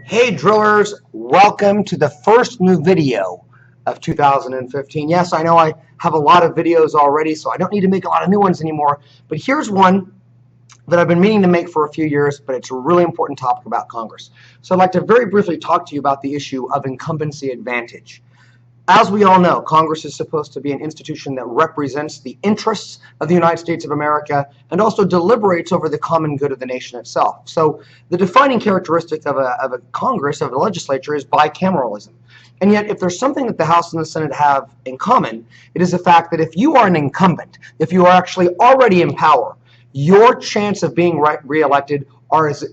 Hey drillers, welcome to the first new video of 2015. Yes, I know I have a lot of videos already, so I don't need to make a lot of new ones anymore, but here's one that I've been meaning to make for a few years, but it's a really important topic about Congress. So I'd like to very briefly talk to you about the issue of incumbency advantage. As we all know, Congress is supposed to be an institution that represents the interests of the United States of America and also deliberates over the common good of the nation itself. So the defining characteristic of a Congress, of a legislature, is bicameralism. And yet, if there's something that the House and the Senate have in common, it is the fact that if you are an incumbent, if you are actually already in power, your chance of being reelected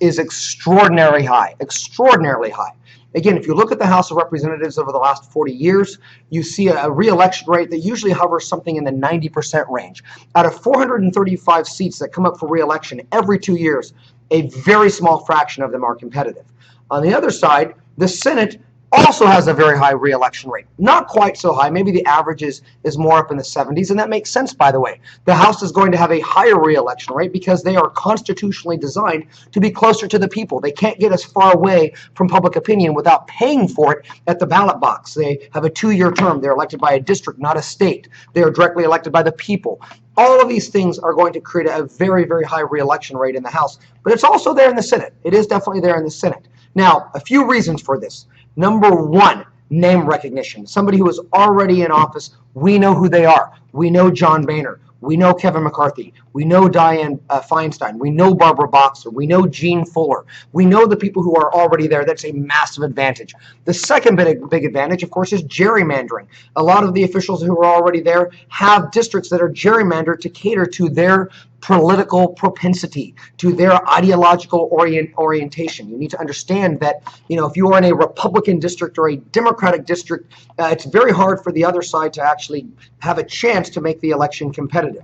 is extraordinarily high, extraordinarily high. Again, if you look at the House of Representatives over the last 40 years, you see a re-election rate that usually hovers something in the 90% range. Out of 435 seats that come up for re-election every 2 years, a very small fraction of them are competitive. On the other side, the Senate also has a very high re-election rate. Not quite so high. Maybe the average is more up in the 70s, and that makes sense, by the way. The House is going to have a higher re-election rate because they are constitutionally designed to be closer to the people. They can't get as far away from public opinion without paying for it at the ballot box. They have a 2-year term. They're elected by a district, not a state. They are directly elected by the people. All of these things are going to create a very, very high re-election rate in the House, but it's also there in the Senate. It is definitely there in the Senate. Now, a few reasons for this. Number one, name recognition. Somebody who is already in office, we know who they are. We know John Boehner. We know Kevin McCarthy. We know Dianne Feinstein. We know Barbara Boxer. We know Gene Fuller. We know the people who are already there. That's a massive advantage. The second big advantage, of course, is gerrymandering. A lot of the officials who are already there have districts that are gerrymandered to cater to their political propensity, to their ideological orientation. You need to understand that, if you are in a Republican district or a Democratic district, it's very hard for the other side to actually have a chance to make the election competitive.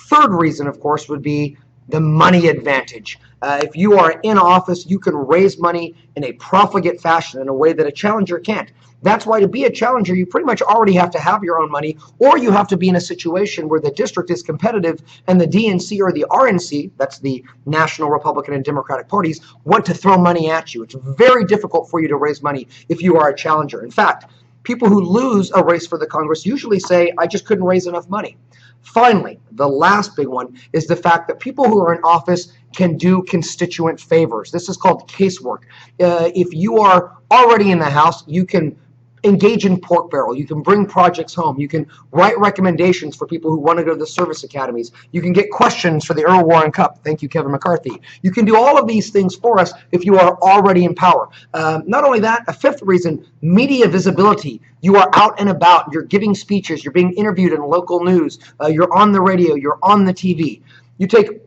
Third reason, of course, would be the money advantage. If you are in office, you can raise money in a profligate fashion in a way that a challenger can't. That's why to be a challenger, you pretty much already have to have your own money, or you have to be in a situation where the district is competitive and the DNC or the RNC, that's the National Republican and Democratic parties, want to throw money at you. It's very difficult for you to raise money if you are a challenger. In fact, people who lose a race for the Congress usually say, I just couldn't raise enough money. Finally, the last big one is the fact that people who are in office can do constituent favors. This is called casework. If you are already in the House, you can engage in pork barrel. You can bring projects home. You can write recommendations for people who want to go to the service academies. You can get questions for the Earl Warren Cup. Thank you, Kevin McCarthy. You can do all of these things for us if you are already in power. Not only that, a fifth reason, media visibility. You are out and about. You're giving speeches. You're being interviewed in local news. You're on the radio. You're on the TV. You take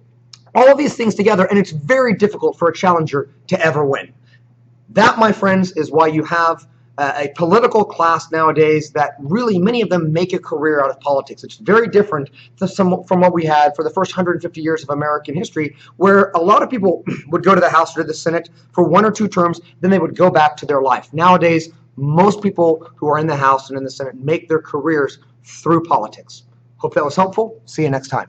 all of these things together, and it's very difficult for a challenger to ever win. That, my friends, is why you have a political class nowadays that really, many of them make a career out of politics. It's very different from what we had for the first 150 years of American history, where a lot of people would go to the House or the Senate for 1 or 2 terms, then they would go back to their life. Nowadays, most people who are in the House and in the Senate make their careers through politics. Hope that was helpful. See you next time.